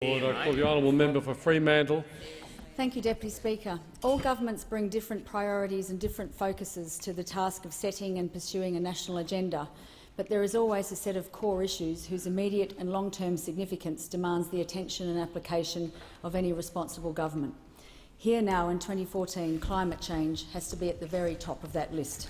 Order. I call the honourable member for Fremantle. Thank you, Deputy Speaker. All governments bring different priorities and different focuses to the task of setting and pursuing a national agenda, but there is always a set of core issues whose immediate and long-term significance demands the attention and application of any responsible government. Here now in 2014, climate change has to be at the very top of that list.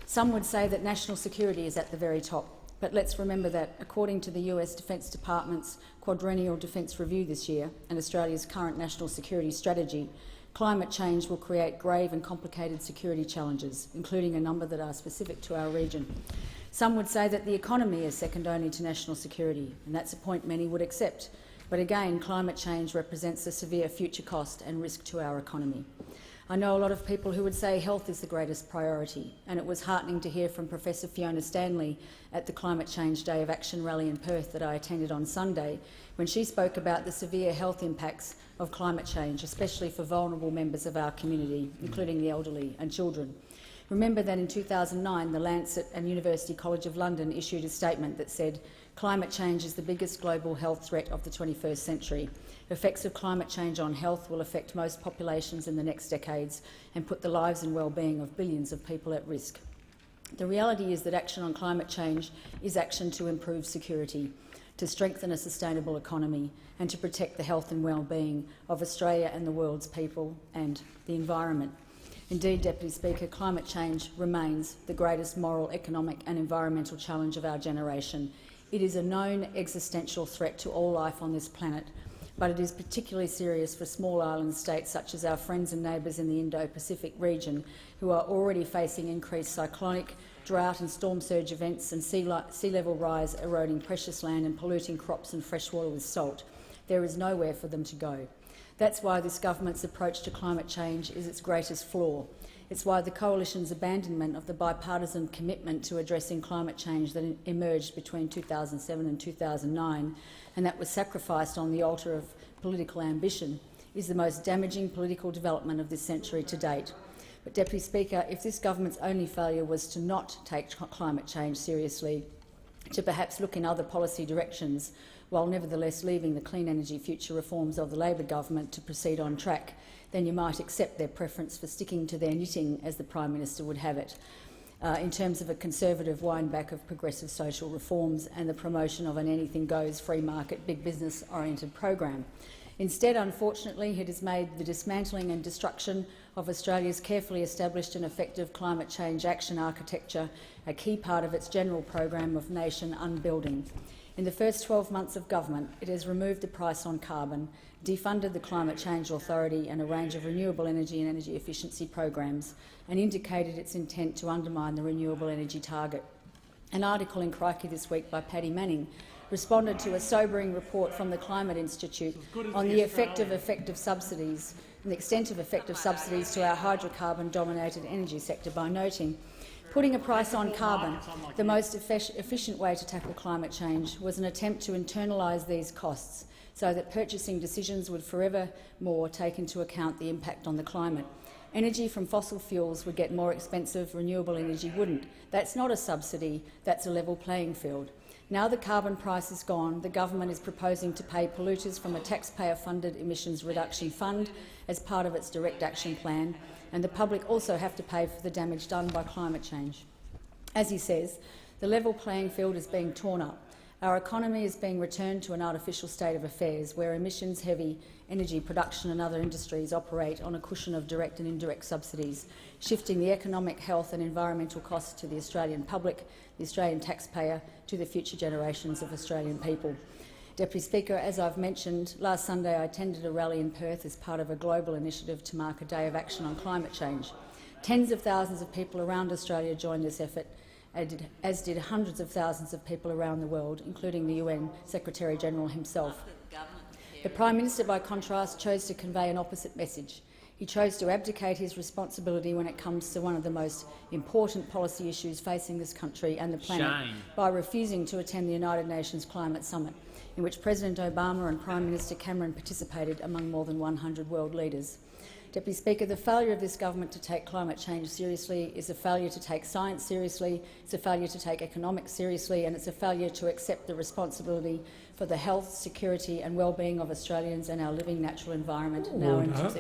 Some would say that national security is at the very top, but let's remember that, according to the US Defence Department's Quadrennial Defence Review this year and Australia's current national security strategy, climate change will create grave and complicated security challenges, including a number that are specific to our region. Some would say that the economy is second only to national security, and that's a point many would accept. But again, climate change represents a severe future cost and risk to our economy. I know a lot of people who would say health is the greatest priority, and it was heartening to hear from Professor Fiona Stanley at the Climate Change Day of Action rally in Perth that I attended on Sunday, when she spoke about the severe health impacts of climate change, especially for vulnerable members of our community, including the elderly and children. Remember that in 2009, the Lancet and University College of London issued a statement that said, "Climate change is the biggest global health threat of the 21st century. Effects of climate change on health will affect most populations in the next decades and put the lives and well-being of billions of people at risk." The reality is that action on climate change is action to improve security, to strengthen a sustainable economy and to protect the health and well-being of Australia and the world's people and the environment. Indeed, Deputy Speaker, climate change remains the greatest moral, economic and environmental challenge of our generation. It is a known existential threat to all life on this planet, but it is particularly serious for small island states such as our friends and neighbours in the Indo-Pacific region, who are already facing increased cyclonic, drought and storm surge events and sea level rise eroding precious land and polluting crops and freshwater with salt. There is nowhere for them to go. That's why this government's approach to climate change is its greatest flaw. It's why the Coalition's abandonment of the bipartisan commitment to addressing climate change that emerged between 2007 and 2009, and that was sacrificed on the altar of political ambition, is the most damaging political development of this century to date. But, Deputy Speaker, if this government's only failure was to not take climate change seriously, to perhaps look in other policy directions, while nevertheless leaving the clean energy future reforms of the Labor government to proceed on track, then you might accept their preference for sticking to their knitting, as the Prime Minister would have it, in terms of a conservative windback of progressive social reforms and the promotion of an anything-goes, free market, big business-oriented program. Instead, unfortunately, it has made the dismantling and destruction of Australia's carefully established and effective climate change action architecture a key part of its general program of nation unbuilding. In the first 12 months of government, it has removed the price on carbon, defunded the Climate Change Authority and a range of renewable energy and energy efficiency programs, and indicated its intent to undermine the renewable energy target. An article in Crikey this week by Paddy Manning responded to a sobering report from the Climate Institute on the extent of effective subsidies to our hydrocarbon-dominated energy sector by noting, "Putting a price on carbon, the most efficient way to tackle climate change, was an attempt to internalise these costs so that purchasing decisions would forever more take into account the impact on the climate. Energy from fossil fuels would get more expensive, renewable energy wouldn't. That's not a subsidy, that's a level playing field. Now the carbon price is gone, the government is proposing to pay polluters from a taxpayer-funded emissions reduction fund as part of its direct action plan, and the public also have to pay for the damage done by climate change." As he says, the level playing field is being torn up. Our economy is being returned to an artificial state of affairs where emissions-heavy energy production and other industries operate on a cushion of direct and indirect subsidies, shifting the economic, health and environmental costs to the Australian public, the Australian taxpayer, to the future generations of Australian people. Deputy Speaker, as I've mentioned, last Sunday I attended a rally in Perth as part of a global initiative to mark a day of action on climate change. Tens of thousands of people around Australia joined this effort, as did hundreds of thousands of people around the world, including the UN Secretary-General himself. The Prime Minister, by contrast, chose to convey an opposite message. He chose to abdicate his responsibility when it comes to one of the most important policy issues facing this country and the planet by refusing to attend the United Nations Climate Summit, in which President Obama and Prime Minister Cameron participated among more than 100 world leaders. Deputy Speaker, the failure of this government to take climate change seriously is a failure to take science seriously, it's a failure to take economics seriously, and it's a failure to accept the responsibility for for the health, security and well-being of Australians and our living natural environment. Now into